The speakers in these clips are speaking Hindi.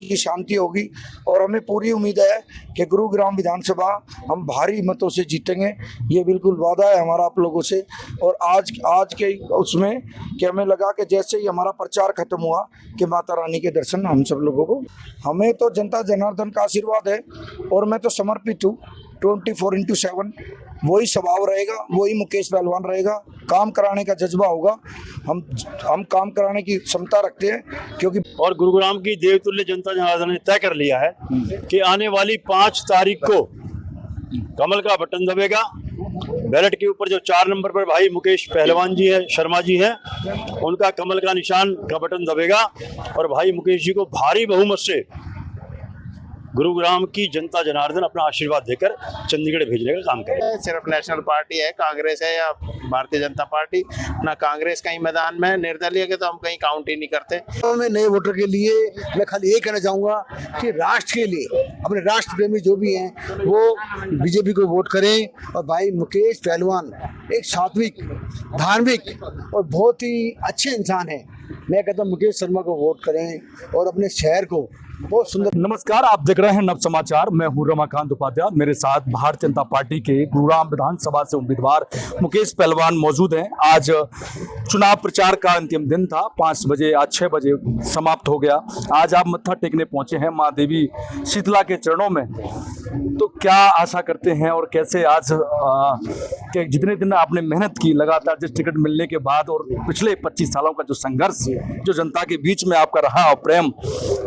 की शांति होगी और हमें पूरी उम्मीद है कि गुरुग्राम विधानसभा हम भारी मतों से जीतेंगे। ये बिल्कुल वादा है हमारा आप लोगों से। और आज के उसमें कि हमें लगा कि जैसे ही हमारा प्रचार खत्म हुआ कि माता रानी के दर्शन हम सब लोगों को, हमें तो जनता जनार्दन का आशीर्वाद है और मैं तो समर्पित हूँ 24/7। वही स्वभाव रहेगा, वही मुकेश पहलवान रहेगा, काम कराने का जज्बा होगा। हम काम कराने की क्षमता रखते हैं क्योंकि और गुरुग्राम की देवतुल्य जनता जनार्दन ने तय कर लिया है कि आने वाली 5 तारीख को कमल का बटन दबेगा। बैलेट के ऊपर जो 4 नंबर पर भाई मुकेश पहलवान जी है, शर्मा जी हैं, उनका कमल का निशान का बटन दबेगा और भाई मुकेश जी को भारी बहुमत से गुरुग्राम की जनता जनार्दन अपना आशीर्वाद देकर चंडीगढ़ भेजने का काम करेगा। सिर्फ नेशनल पार्टी है, कांग्रेस है या भारतीय जनता पार्टी, ना कांग्रेस कहीं मैदान में, निर्दलीय के तो हम कहीं काउंट ही नहीं करते। मैं नए वोटर के लिए मैं खाली ये कहना चाहूँगा कि राष्ट्र के लिए अपने राष्ट्र प्रेमी जो भी हैं वो बीजेपी को वोट करें। और भाई मुकेश पहलवान एक सात्विक, धार्मिक और बहुत ही अच्छे इंसान हैं। मैं कहता हूँ मुकेश शर्मा को वोट करें और अपने शहर को बहुत सुंदर। नमस्कार, आप देख रहे हैं नव समाचार। मैं हूं रमाकांत उपाध्याय। मेरे साथ भारतीय जनता पार्टी के गुरुग्राम विधानसभा से उम्मीदवार मुकेश पहलवान मौजूद हैं। आज चुनाव प्रचार का अंतिम दिन था। 5 बजे आज 6 बजे समाप्त हो गया। आज आप मत्था टेकने पहुंचे हैं मां देवी शीतला के चरणों में। तो क्या आशा करते हैं और कैसे आज के जितने दिन आपने मेहनत की लगातार जिस टिकट मिलने के बाद और पिछले 25 सालों का जो संघर्ष जो जनता के बीच में आपका रहा और प्रेम,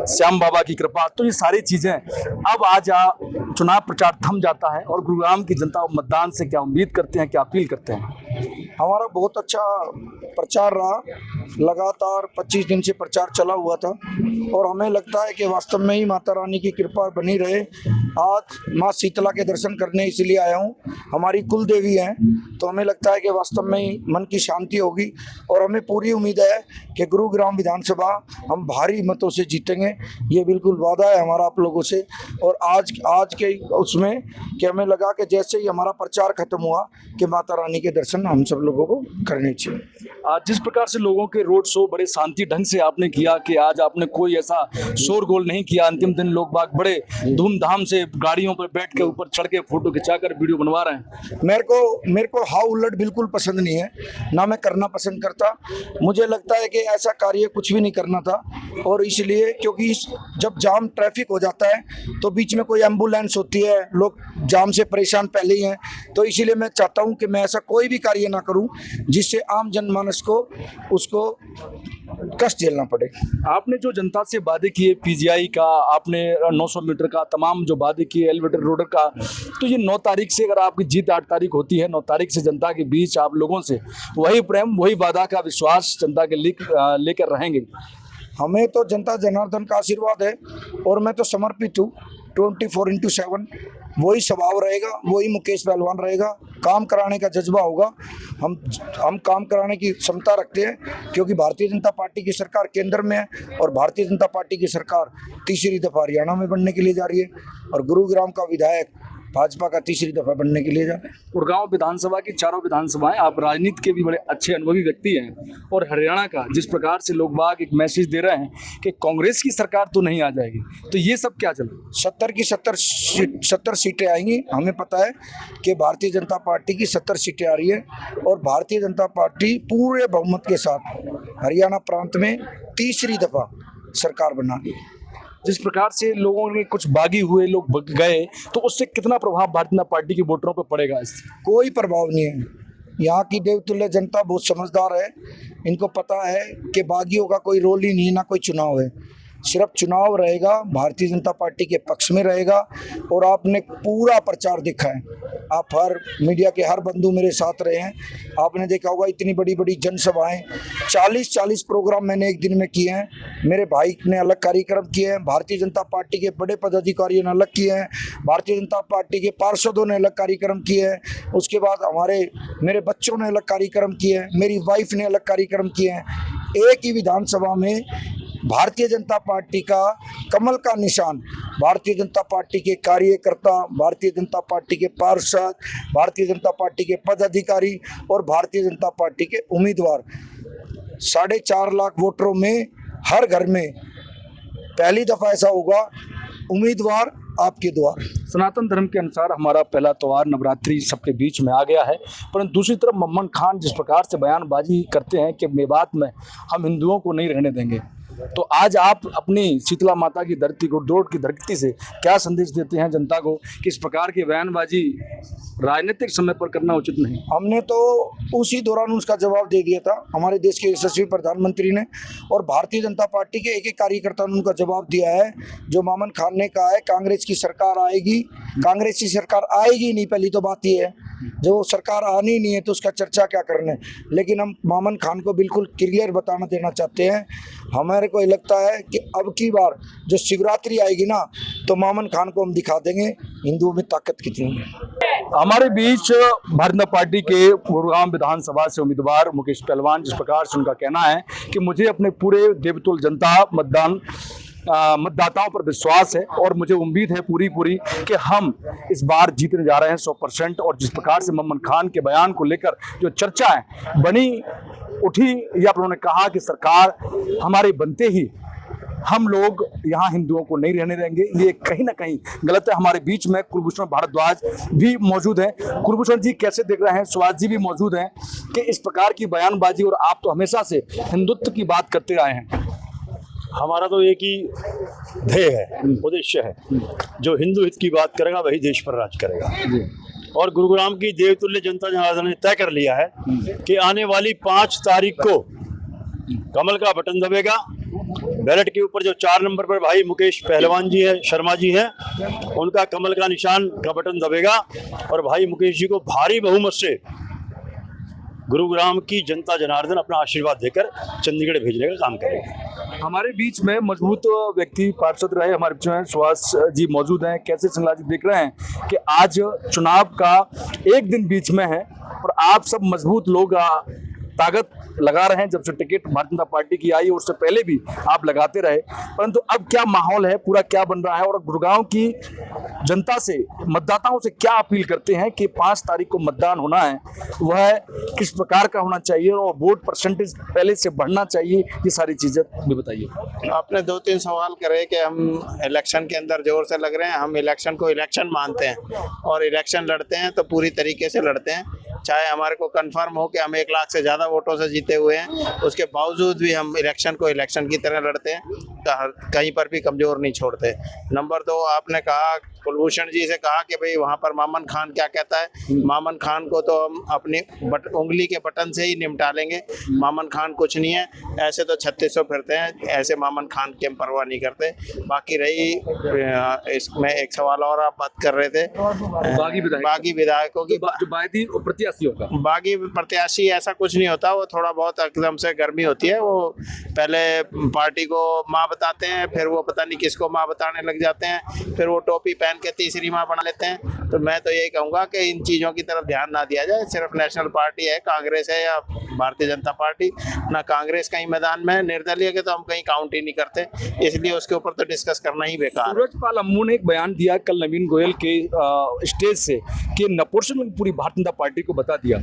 श्याम बाबा की कृपा, तो ये सारी चीजें अब आज चुनाव प्रचार थम जाता है और गुरुग्राम की जनता मतदान से क्या उम्मीद करते हैं, क्या अपील करते हैं? हमारा बहुत अच्छा प्रचार रहा। लगातार 25 दिन से प्रचार चला हुआ था और हमें लगता है कि वास्तव में ही माता रानी की कृपा बनी रहे। आज माँ शीतला के दर्शन करने इसलिए आया हूँ, हमारी कुल देवी हैं, तो हमें लगता है कि वास्तव में ही मन की शांति होगी और हमें पूरी उम्मीद है कि गुरुग्राम विधानसभा हम भारी मतों से जीतेंगे। ये बिल्कुल वादा है हमारा आप लोगों से। और आज के उसमें कि हमें लगा कि जैसे ही हमारा प्रचार खत्म हुआ कि माता रानी के दर्शन हम सब लोगों को करने चाहिए। आज जिस प्रकार से लोगों के रोड शो बड़े शांति ढंग से आपने किया कि आज आपने कोई ऐसा शोरगोल नहीं किया। अंतिम दिन लोग बाग बड़े धूमधाम से गाड़ियों पर बैठ के ऊपर चढ़ के फोटो खिंचाकर वीडियो बनवा रहे हैं। मेरे को हाउ उल्लड़ बिल्कुल पसंद नहीं है, ना मैं करना पसंद करता। मुझे लगता है कि ऐसा कार्य कुछ भी नहीं करना था। और इसलिए क्योंकि जब जाम ट्रैफिक हो जाता है तो बीच में कोई एम्बुलेंस होती है, लोग जाम से परेशान पहले ही हैं, तो इसीलिए मैं चाहता हूं कि मैं ऐसा कोई भी कार्य ना करूं जिससे आम जनमानस को उसको कष्ट झेलना पड़े। आपने जो जनता से वादे किए, पीजीआई का, आपने 900 मीटर का, तमाम जो वादे किए एलिवेटेड रोड का, तो ये 9 तारीख से अगर आपकी जीत 8 तारीख होती है, 9 तारीख से जनता के बीच आप लोगों से वही प्रेम, वही वादा का विश्वास जनता के लेकर रहेंगे। हमें तो जनता जनार्दन का आशीर्वाद है और मैं तो समर्पित हूँ 24/7। वही स्वभाव रहेगा, वही मुकेश पहलवान रहेगा, काम कराने का जज्बा होगा। हम काम कराने की क्षमता रखते हैं क्योंकि भारतीय जनता पार्टी की सरकार केंद्र में है और भारतीय जनता पार्टी की सरकार तीसरी दफा हरियाणा में बनने के लिए जा रही है और गुरुग्राम का विधायक भाजपा का तीसरी दफा बनने के लिए जा रहे हैं। गुरुग्राम विधानसभा की चारों विधानसभाएं, आप राजनीति के भी बड़े अच्छे अनुभवी व्यक्ति हैं और हरियाणा का जिस प्रकार से लोग बाग एक मैसेज दे रहे हैं कि कांग्रेस की सरकार तो नहीं आ जाएगी, तो ये सब क्या चला? 70 की 70 सीटें आएंगी। हमें पता है कि भारतीय जनता पार्टी की 70 सीटें आ रही है और भारतीय जनता पार्टी पूरे बहुमत के साथ हरियाणा प्रांत में तीसरी दफा सरकार बना रही है। जिस प्रकार से लोगों ने कुछ बागी हुए, लोग गए, तो उससे कितना प्रभाव भारतीय जनता पार्टी के वोटरों पर पड़ेगा? इससे कोई प्रभाव नहीं है। यहाँ की देवतुल्य जनता बहुत समझदार है। इनको पता है कि बागियों का कोई रोल ही नहीं है, ना कोई चुनाव है। सिर्फ चुनाव रहेगा, भारतीय जनता पार्टी के पक्ष में रहेगा। और आपने पूरा प्रचार देखा है, आप हर मीडिया के हर बंधु मेरे साथ रहे हैं, आपने देखा होगा इतनी बड़ी बड़ी जनसभाएं, 40 प्रोग्राम मैंने एक दिन में किए हैं। मेरे भाई ने अलग कार्यक्रम किए हैं, भारतीय जनता पार्टी के बड़े पदाधिकारियों ने अलग किए हैं, भारतीय जनता पार्टी के पार्षदों ने अलग कार्यक्रम किए हैं, उसके बाद मेरे बच्चों ने अलग कार्यक्रम किए हैं, मेरी वाइफ ने अलग कार्यक्रम किए हैं। एक ही विधानसभा में भारतीय जनता पार्टी का कमल का निशान, भारतीय जनता पार्टी के कार्यकर्ता, भारतीय जनता पार्टी के पार्षद, भारतीय जनता पार्टी के पदाधिकारी और भारतीय जनता पार्टी के उम्मीदवार, 4.5 लाख वोटरों में हर घर में पहली दफा ऐसा होगा, उम्मीदवार आपके द्वार। सनातन धर्म के अनुसार हमारा पहला त्योहार नवरात्रि सबके बीच में आ गया है, परंतु दूसरी तरफ मोहम्मद खान जिस प्रकार से बयानबाजी करते हैं कि मेवात में हम हिंदुओं को नहीं रहने देंगे, तो आज आप अपनी शीतला माता की धरती गुड़दौड़ की धरती से क्या संदेश देते हैं जनता को कि इस प्रकार की बयानबाजी राजनीतिक समय पर करना उचित नहीं? हमने तो उसी दौरान उसका जवाब दे दिया था, हमारे देश के यशस्वी प्रधानमंत्री ने और भारतीय जनता पार्टी के एक एक कार्यकर्ता ने उनका जवाब दिया है। जो मोहम्मद खान ने कहा है कांग्रेस की सरकार आएगी, कांग्रेस की सरकार आएगी नहीं, पहली तो बात ये है। जो सरकार आनी नहीं है तो उसका चर्चा क्या करने। लेकिन हम मोहम्मद खान को बिल्कुल क्लियर बताना देना चाहते हैं, हमारे को लगता है कि अब की बार जो शिवरात्रि आएगी ना, तो मोहम्मद खान को हम दिखा देंगे हिंदुओं में ताकत कितनी है। हमारे बीच भारतीय जनता पार्टी के गुरुग्राम विधानसभा से उम्मीदवार मुकेश पहलवान, जिस प्रकार से उनका कहना है कि मुझे अपने पूरे देवतुल्य जनता मतदाताओं पर विश्वास है और मुझे उम्मीद है पूरी कि हम इस बार जीतने जा रहे हैं 100%। और जिस प्रकार से मोहम्मद खान के बयान को लेकर जो चर्चा है बनी उठी, या उन्होंने कहा कि सरकार हमारे बनते ही हम लोग यहाँ हिंदुओं को नहीं रहने देंगे, ये कहीं ना कहीं गलत है। हमारे बीच में कुलभूषण भारद्वाज भी मौजूद हैं। कुलभूषण जी कैसे देख रहे हैं? सुभाष जी भी मौजूद हैं कि इस प्रकार की बयानबाजी, और आप तो हमेशा से हिंदुत्व की बात करते आए हैं। हमारा तो एक ही ध्येय है, उद्देश्य है, जो हिंदू हित की बात करेगा वही देश पर राज करेगा। और गुरुग्राम की देवतुल्य जनता जनार्दन ने तय कर लिया है कि आने वाली 5 तारीख को कमल का बटन दबेगा। बैलेट के ऊपर जो 4 नंबर पर भाई मुकेश पहलवान जी है, शर्मा जी हैं, उनका कमल का निशान का बटन दबेगा और भाई मुकेश जी को भारी बहुमत से गुरुग्राम की जनता जनार्दन अपना आशीर्वाद देकर चंडीगढ़ भेजने का काम करेगा। हमारे बीच में मजबूत व्यक्ति पार्षद रहे हमारे बीच में सुभाष जी मौजूद हैं। कैसे सिंगला जी देख रहे हैं कि आज चुनाव का एक दिन बीच में है और आप सब मजबूत लोग ताकत लगा रहे हैं। जब से टिकट भारतीय जनता पार्टी की आई उससे पहले भी आप लगाते रहे, परंतु अब क्या माहौल है, पूरा क्या बन रहा है, और गुरुग्राम की जनता से, मतदाताओं से क्या अपील करते हैं कि 5 तारीख को मतदान होना है, वह किस प्रकार का होना चाहिए और वोट परसेंटेज पहले से बढ़ना चाहिए, ये सारी चीजें भी बताइए। आपने 2-3 सवाल करे कि हम इलेक्शन के अंदर जोर से लग रहे हैं। हम इलेक्शन को इलेक्शन मानते हैं और इलेक्शन लड़ते हैं तो पूरी तरीके से लड़ते हैं, चाहे हमारे को कंफर्म हो कि हम 1 लाख से ज़्यादा वोटों से जीते हुए हैं, उसके बावजूद भी हम इलेक्शन को इलेक्शन की तरह लड़ते हैं, कहीं पर भी कमज़ोर नहीं छोड़ते। नंबर 2, आपने कहा, कुलभूषण जी से कहा कि भाई वहाँ पर मोहम्मद खान क्या कहता है। मोहम्मद खान को तो हम अपनी उंगली के बटन से ही निपटा लेंगे। मोहम्मद खान कुछ नहीं है, ऐसे तो 3600 फिरते हैं, ऐसे मोहम्मद खान की हम परवाह नहीं करते। बाकी रही इसमें एक सवाल और आप बात कर रहे थे बागी विधायकों की, बागी प्रत्याशी ऐसा कुछ नहीं होता, वो थोड़ा बहुत एकदम से गर्मी होती है, वो पहले पार्टी को माँ बताते हैं, फिर वो पता नहीं किसको माँ बताने लग जाते हैं, फिर वो टोपी पहन के तीसरी माँ बना लेते हैं। तो मैं तो यही कहूँगा कि इन चीज़ों की तरफ ध्यान ना दिया जाए। सिर्फ नेशनल पार्टी है, कांग्रेस है या भारतीय जनता पार्टी, ना कांग्रेस कहीं मैदान में है, निर्दलीय के तो हम कहीं काउंट ही नहीं करते, इसलिए उसके ऊपर तो डिस्कस करना ही बेकार है। सूरजपाल अम्मू ने एक बयान दिया कल नवीन गोयल के स्टेज से कि नपुंसक ने पूरी भारतीय जनता पार्टी को बता दिया,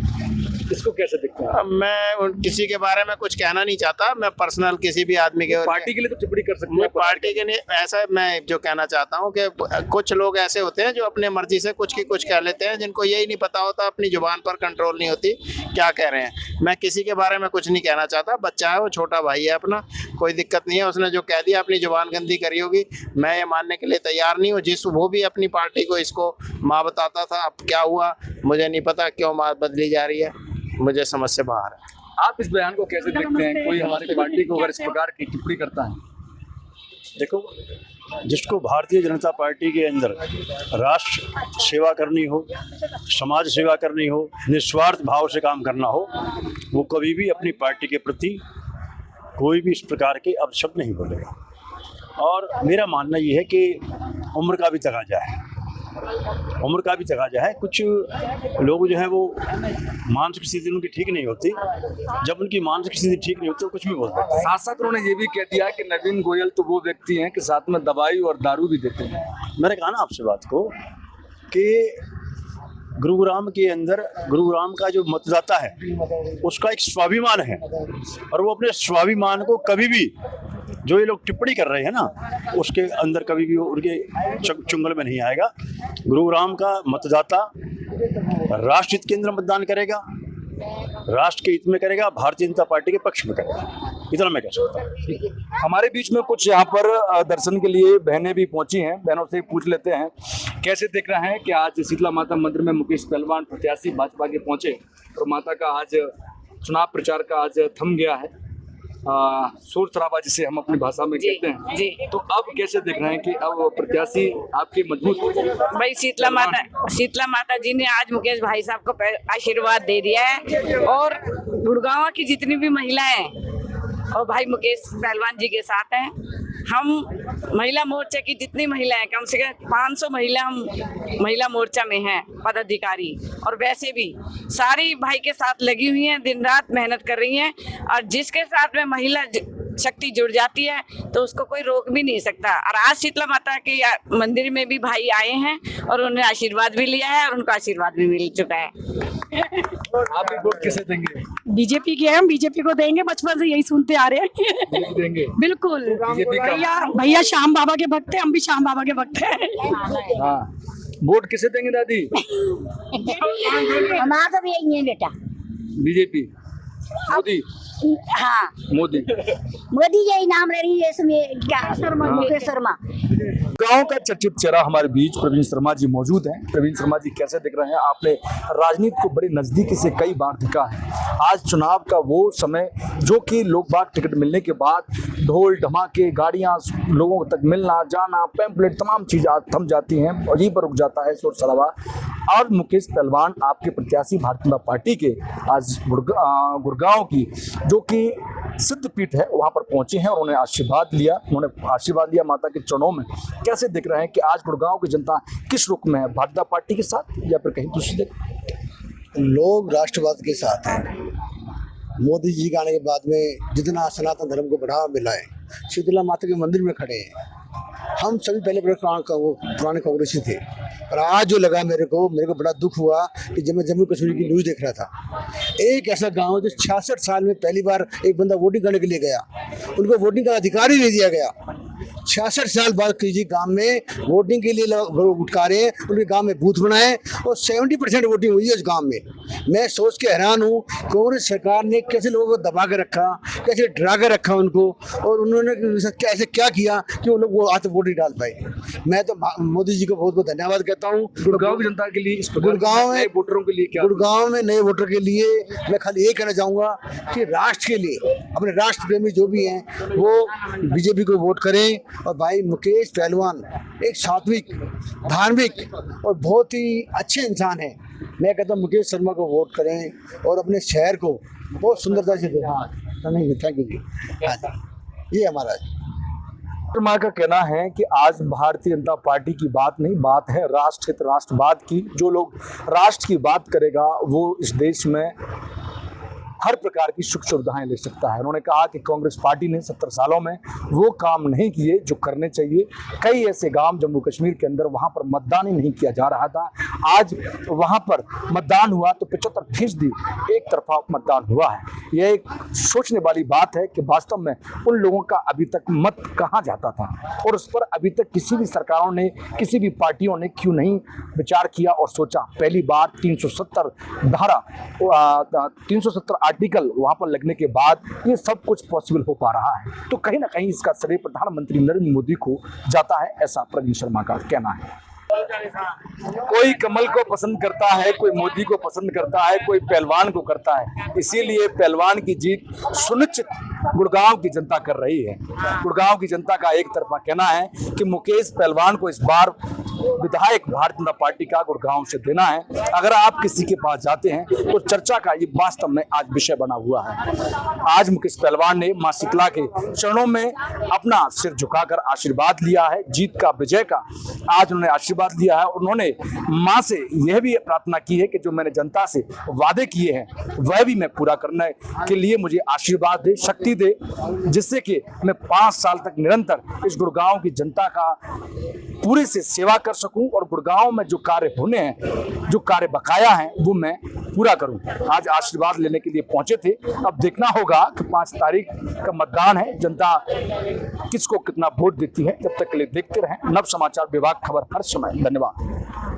इसको कैसे देखते हैं? मैं किसी के बारे में कुछ कहना नहीं चाहता, मैं पर्सनल किसी भी आदमी के पार्टी के लिए तो टिप्पणी कर सकते हैं, पार्टी के लिए ऐसा मैं जो कहना चाहता हूँ कि कुछ लोग ऐसे होते हैं जो अपने मर्जी से कुछ की कुछ कह लेते हैं, जिनको यही नहीं पता होता, अपनी जुबान पर कंट्रोल नहीं होती क्या कह रहे हैं। मैं किसी के बारे में कुछ नहीं कहना चाहता, बच्चा है वो, छोटा भाई है अपना, कोई दिक्कत नहीं है, उसने जो कह दिया अपनी जुबान गंदी करी होगी, मैं ये मानने के लिए तैयार नहीं हूँ। वो भी अपनी पार्टी को इसको माँ बताता था, अब क्या हुआ मुझे नहीं पता, क्यों माँ बदली जा रही है, मुझे समझ से बाहर है। आप इस बयान को कैसे देखते हैं? कोई हमारी पार्टी को अगर इस प्रकार की टिप्पणी करता है, देखो, जिसको भारतीय जनता पार्टी के अंदर राष्ट्र सेवा करनी हो, समाज सेवा करनी हो, निस्वार्थ भाव से काम करना हो, वो कभी भी अपनी पार्टी के प्रति कोई भी इस प्रकार के अपशब्द नहीं बोलेगा। और मेरा मानना ये है कि उम्र का भी तकाजा है, उम्र का भी तकाजा है। कुछ लोग जो है वो मानसिक स्थिति उनकी ठीक नहीं होती, जब उनकी मानसिक स्थिति ठीक नहीं होती तो कुछ भी बोलते हैं। साथ साथ उन्होंने ये भी कह दिया कि नवीन गोयल तो वो व्यक्ति हैं कि साथ में दवाई और दारू भी देते हैं। मैंने कहा ना आपसे बात को कि गुरुग्राम के अंदर, गुरुग्राम का जो मतदाता है उसका एक स्वाभिमान है और वो अपने स्वाभिमान को कभी भी जो ये लोग टिप्पणी कर रहे हैं ना, उसके अंदर कभी भी उनके चुंगल में नहीं आएगा। गुरुग्राम का मतदाता राष्ट्र हित के अंदर मतदान करेगा, राष्ट्र के हित में करेगा, भारतीय जनता पार्टी के पक्ष में करेगा, इतना मैं कह सकता हूँ। हमारे बीच में कुछ यहाँ पर दर्शन के लिए बहनें भी पहुंची हैं, बहनों से पूछ लेते हैं कैसे देख रहे हैं कि आज शीतला माता मंदिर में मुकेश पहलवान प्रत्याशी भाजपा के पहुंचे और माता का आज चुनाव प्रचार का आज थम गया है, शोर शराबा जिसे हम अपनी भाषा में कहते हैं जी। तो अब कैसे देख रहे हैं कि अब प्रत्याशी आपके मजबूत भाई शीतला माता जी ने आज मुकेश भाई साहब को आशीर्वाद दे दिया है और गुड़गांव की जितनी भी महिलाएं और भाई मुकेश पहलवान जी के साथ हैं। हम महिला मोर्चा की जितनी महिलाएं, कम से कम 500 महिला हम महिला मोर्चा में हैं पदाधिकारी, और वैसे भी सारी भाई के साथ लगी हुई हैं, दिन रात मेहनत कर रही हैं। और जिसके साथ में महिला शक्ति जुड़ जाती है तो उसको कोई रोक भी नहीं सकता। और आज शीतला माता के मंदिर में भी भाई आए हैं और उन्हें आशीर्वाद भी लिया है और उनको आशीर्वाद भी मिल चुका है। आप भी वोट किसे देंगे? बीजेपी के हम बीजेपी को देंगे, बचपन से यही सुनते आ रहे हैं। देंगे बिल्कुल बीजेपी का। भैया श्याम बाबा के भक्त हैं, हम भी श्याम बाबा के भक्त हैं। हाँ, वोट किसे देंगे दादी? हमारा तो भी यही है बेटा, बीजेपी, मोदी। हाँ मोदी यही नाम रही है इसमें क्या, मुकेश शर्मा। गांव का चर्चित चेहरा हमारे बीच प्रवीण शर्मा जी मौजूद हैं। प्रवीण शर्मा जी कैसे दिख रहे हैं? आपने राजनीति को बड़ी नजदीकी से कई बार देखा है। आज चुनाव का वो समय जो कि लोग बाग टिकट मिलने के बाद ढोल धमाके, गाड़ियां लोगों तक मिलना जाना, पैम्पलेट, तमाम चीज आज थम जाती हैं और यहीं पर रुक जाता है शोर शराबा। और मुकेश पहलवान आपके प्रत्याशी भारतीय जनता पार्टी के आज गुड़गांव की जो कि सिद्ध पीठ है वहां पर पहुंचे हैं और उन्हें आशीर्वाद लिया माता के चरणों में। कैसे देख रहे हैं कि आज गुड़गांव की जनता किस रुख में है, भारतीय जनता पार्टी के साथ या फिर कहीं दूसरी जगह? लोग राष्ट्रवाद के साथ हैं। मोदी जी के आने के बाद में जितना सनातन धर्म को बढ़ावा मिला है, शीतला माता के मंदिर में खड़े हैं। हम सभी पहले पुराने कांग्रेसी थे, और आज जो लगा मेरे को बड़ा दुख हुआ कि जब मैं जम्मू कश्मीर की न्यूज़ देख रहा था, एक ऐसा गांव जो 66 साल में पहली बार एक बंदा वोटिंग करने के लिए गया, उनको वोटिंग का अधिकार ही नहीं दिया गया। 66 साल बाद किसी गांव में वोटिंग के लिए लोग उठकारे, उनके गांव में बूथ बनाए और 70% वोटिंग हुई है उस गांव में। मैं सोच के हैरान हूँ कांग्रेस सरकार ने कैसे लोगों को दबा के रखा, कैसे डरा के रखा उनको, और उन्होंने कैसे क्या किया कि वो लोग वो आज वोट नहीं डाल पाए। मैं तो मोदी जी को बहुत बहुत धन्यवाद कहता हूँ। गुड़गांव की जनता के लिए, गुड़गांव में वोटरों के लिए क्या? गुड़गांव में नए वोटर के लिए मैं खाली ये कहना चाहूँगा कि राष्ट्र के लिए, अपने राष्ट्र प्रेमी जो भी हैं वो बीजेपी को वोट करें। और भाई मुकेश पहलवान एक सात्विक, धार्मिक और बहुत ही अच्छे इंसान हैं। मैं कहता हूँ मुकेश शर्मा को वोट करें और अपने शहर को बहुत सुंदरता से दें। हाँ, थैंक यू जी। हाँ, ये हमारा शर्मा का कहना है कि आज भारतीय जनता पार्टी की बात नहीं, बात है राष्ट्रहित, राष्ट्रवाद की। जो लोग राष्ट्र की बात करेगा वो इस देश में हर प्रकार की सुख सुविधाएं ले सकता है। उन्होंने कहा कि कांग्रेस पार्टी ने 70 सालों में वो काम नहीं किए जो करने चाहिए। कई ऐसे गांव जम्मू कश्मीर के अंदर वहां पर मतदान ही नहीं किया जा रहा था, आज वहां पर मतदान हुआ तो 75% एक तरफा मतदान हुआ है। यह एक सोचने वाली बात है कि वास्तव में उन लोगों का अभी तक मत कहाँ जाता था और उस पर अभी तक किसी भी सरकारों ने, किसी भी पार्टियों ने क्यों नहीं विचार किया और सोचा। पहली बार 370 धारा, 370 आर्टिकल वहां पर लगने के बाद ये सब कुछ पॉसिबल हो पा रहा है। तो कहीं ना कहीं इसका श्रेय प्रधानमंत्री नरेंद्र मोदी को जाता है, ऐसा प्रवीण शर्मा का कहना है। कोई कमल को पसंद करता है, कोई मोदी को पसंद करता है, कोई पहलवान को करता है। इसीलिए पहलवान की जीत सुनिश्चित गुड़गांव की जनता कर रही है। गुड़गांव की जनता का एक तरफा कहना है कि मुकेश पहलवान को इस बार विधायक भारतीय जनता पार्टी का गुड़गांव से देना है। अगर आप किसी के पास जाते हैं तो चर्चा का ये वास्तव में आज विषय बना हुआ है। आज मुकेश पहलवान ने मां शीतला के चरणों में अपना सिर झुकाकर आशीर्वाद लिया है, जीत का, विजय का। आज उन्होंने आशीर्वाद दिया है। उन्होंने मां से यह भी प्रार्थना की है कि जो मैंने जनता से वादे किए हैं वह भी मैं पूरा करने के लिए मुझे आशीर्वाद दे, शक्ति दे, जिससे कि मैं 5 साल तक निरंतर इस गुड़गांव की जनता का पूरे से सेवा कर सकूं और गुड़गांव में जो कार्य होने हैं, जो कार्य बकाया हैं, वो मैं पूरा करूं। आज आशीर्वाद लेने के लिए पहुंचे थे। अब देखना होगा कि 5 तारीख का मतदान है, जनता किसको कितना वोट देती है। जब तक के लिए देखते रहें नव समाचार विभाग, खबर हर समय। धन्यवाद।